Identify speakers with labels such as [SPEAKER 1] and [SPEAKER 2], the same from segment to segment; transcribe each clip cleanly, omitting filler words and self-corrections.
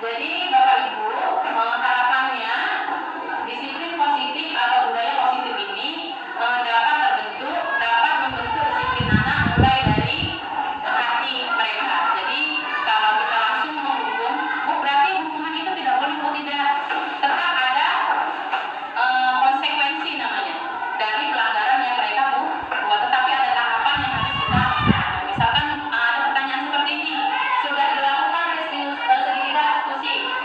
[SPEAKER 1] Jadi Bapak Ibu, harapannya disiplin positif atau budaya positif ini dapat membentuk disiplin anak mulai dari hati mereka. Jadi kalau kita langsung menghukum, berarti hukuman itu tidak boleh atau tidak, tetap ada konsekuensi namanya dari pelanggaran yang mereka buat. Tetapi ada tahapan yang harus kita laksanakan. Misalkan ada pertanyaan seperti ini, sudah dilakukan segi tidak diskusi.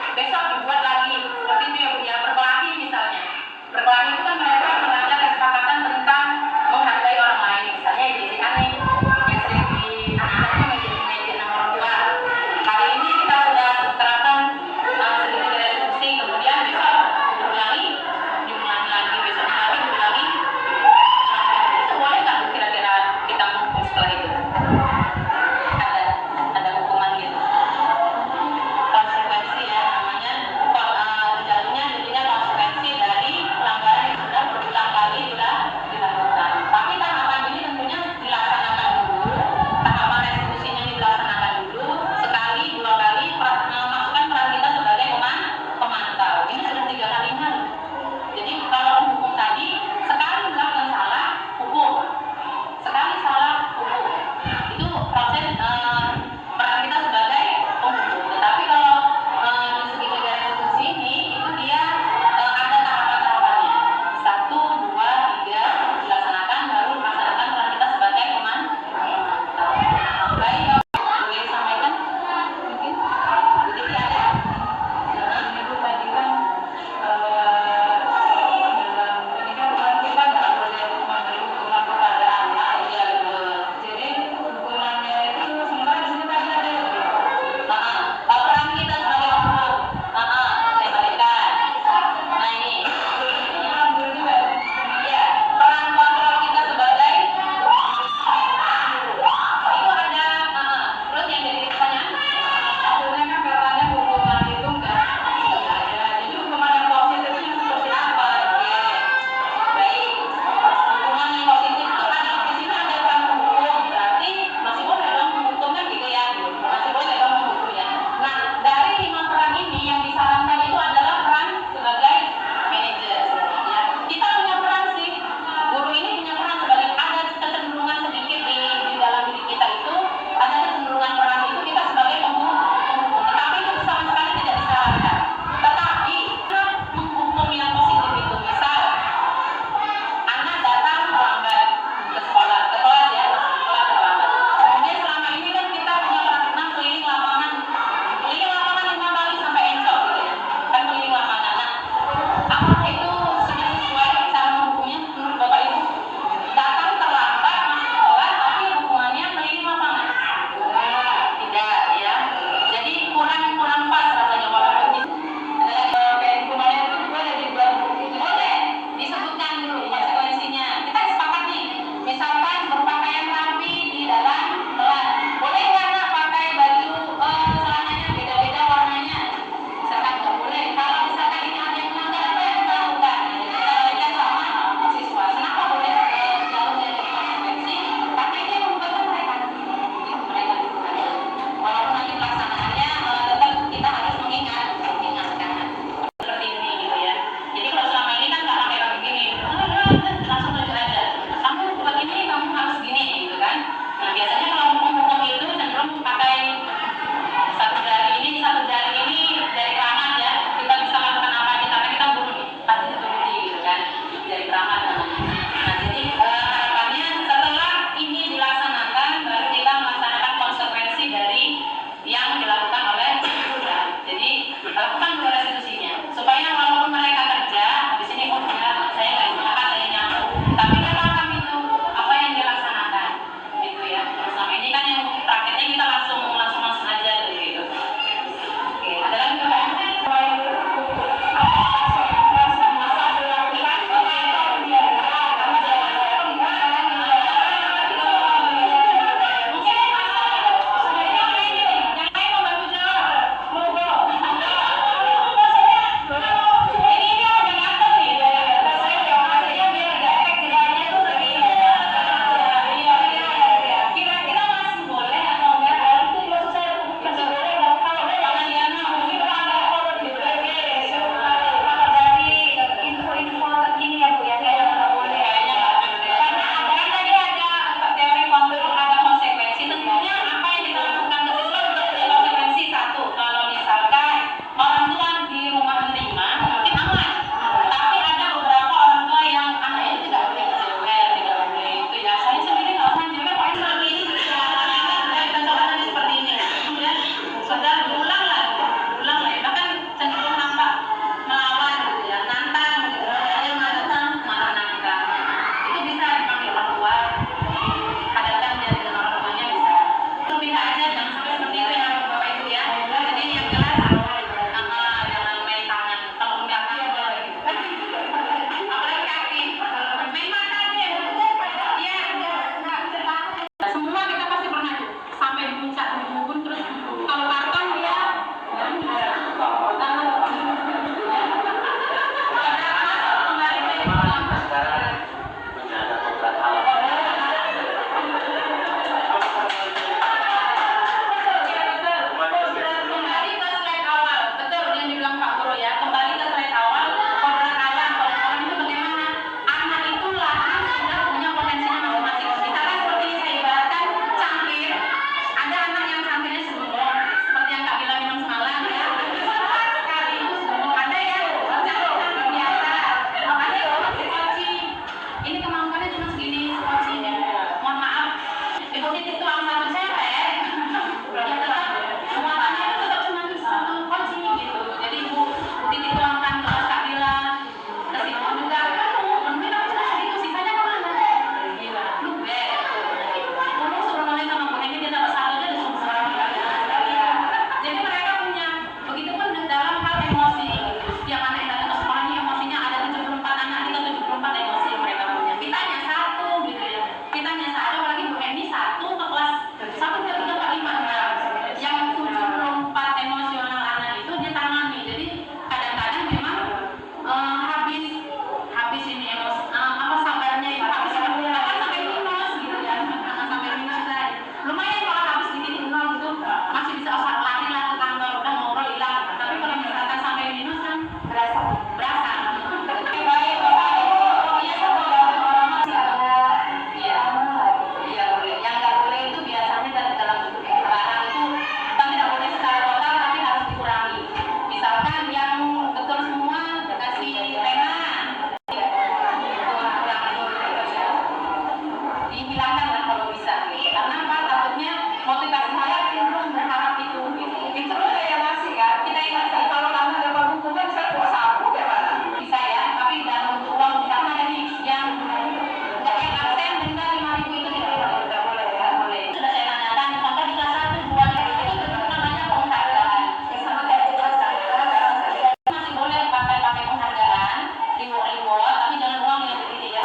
[SPEAKER 1] berasa. Baik, Bapak Ibu, pokoknya kalau orang masih ada, iya, iya boleh. Yang nggak boleh itu biasanya dalam bentuk barang itu kan tidak boleh secara total tapi harus dikurangi. Misalkan yang betul semua dikasih pena, dihilangkan lah kalau bisa. Karena apa? Takutnya motivasi saya cenderung berharap itu kayak nasi kan. Kita ingat sih kalau kamu dapat buku kan saya bawa sapu gimana? Bisa ya, tapi dalam bentuk uang misalnya ada nih yang nggak yang absen denda 5.000 itu tidak boleh. Nggak boleh ya, boleh. Sudah saya tanyakan, contoh di kelas 1, 2, 3 itu namanya penghargaan. Sama kayak di kelas 1 masih boleh pakai penghargaan, reward, tapi jangan uang yang gede ya.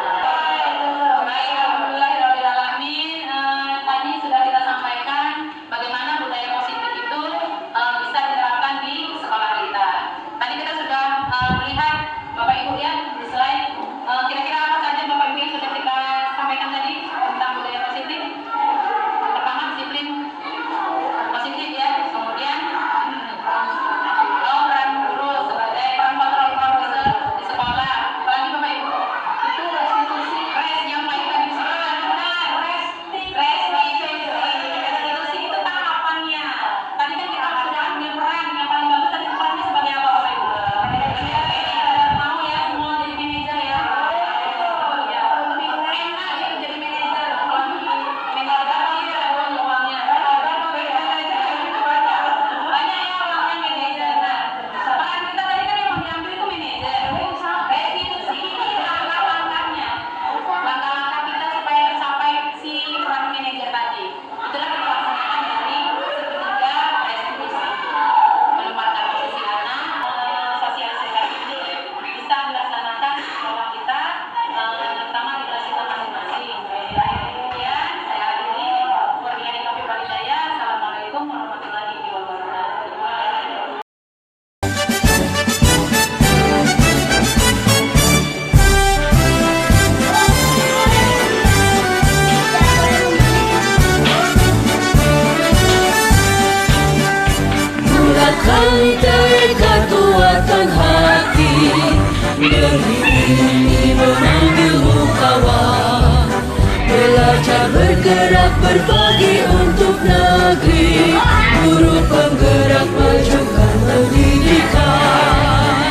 [SPEAKER 1] Baik, alhamdulillahirrahmanirrahim. Tadi sudah kita sampaikan bagaimana budaya positif itu bisa diterapkan di sekolah kita. Tadi kita sudah melihat Bapak Ibu ya di slide. Kira-kira apa saja Bapak Ibu yang sudah kita sampaikan tadi tentang budaya positif? Pertama disiplin positif ya. Kemudian peran guru sebagai peran kontrol officer di sekolah. Apalagi Bapak Ibu? Itu restitusi yang paling tadi disebutkan benar. Restitusi itu tahapannya. Tadi kan kita sudah ambil peran yang paling bagus tadi perannya sebagai apa Bapak Ibu? Mau ya semua jadi manajer ya? Ya, lebih enak gitu jadi manajer. Kalau di manajer iya uangnya. Banyak ya uangnya manajer. Nah, peran kita tadi kan yang diambil itu manajer. Restitusi ini langkah-langkahnya. Langkah-langkah kita supaya tercapai si peran manajer tadi. Itulah kita laksanakan dari segitiga restitusi. Menempatkan posisi anak, sosialisasi ini bisa dilaksanakan di sekolah kita, terutama di kelas kita masing-masing. Kemudian saya akhiri, wabillahi taufiq wal hidayah. Assalamualaikum warahmatullahi wabarakatuh.
[SPEAKER 2] Bulatkan kekuatan hati, berilmi mengambil kawan, belajar bergerak berbagi untuk negeri, guru penggerak majukan pendidikan,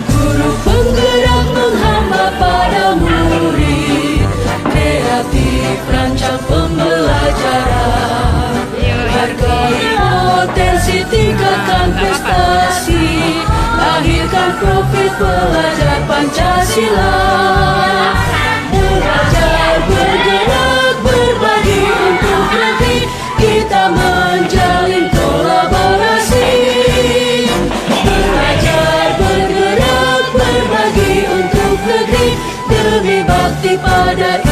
[SPEAKER 2] guru penggerak menghamba pada murid, kreatif rancang pembelajaran, hargai potensi tingkatkan prestasi, lahirkan profil pelajar Pancasila. Belajar bergerak berbagi untuk negeri, kita menjalin kolaborasi. Belajar bergerak berbagi untuk negeri, demi bakti pada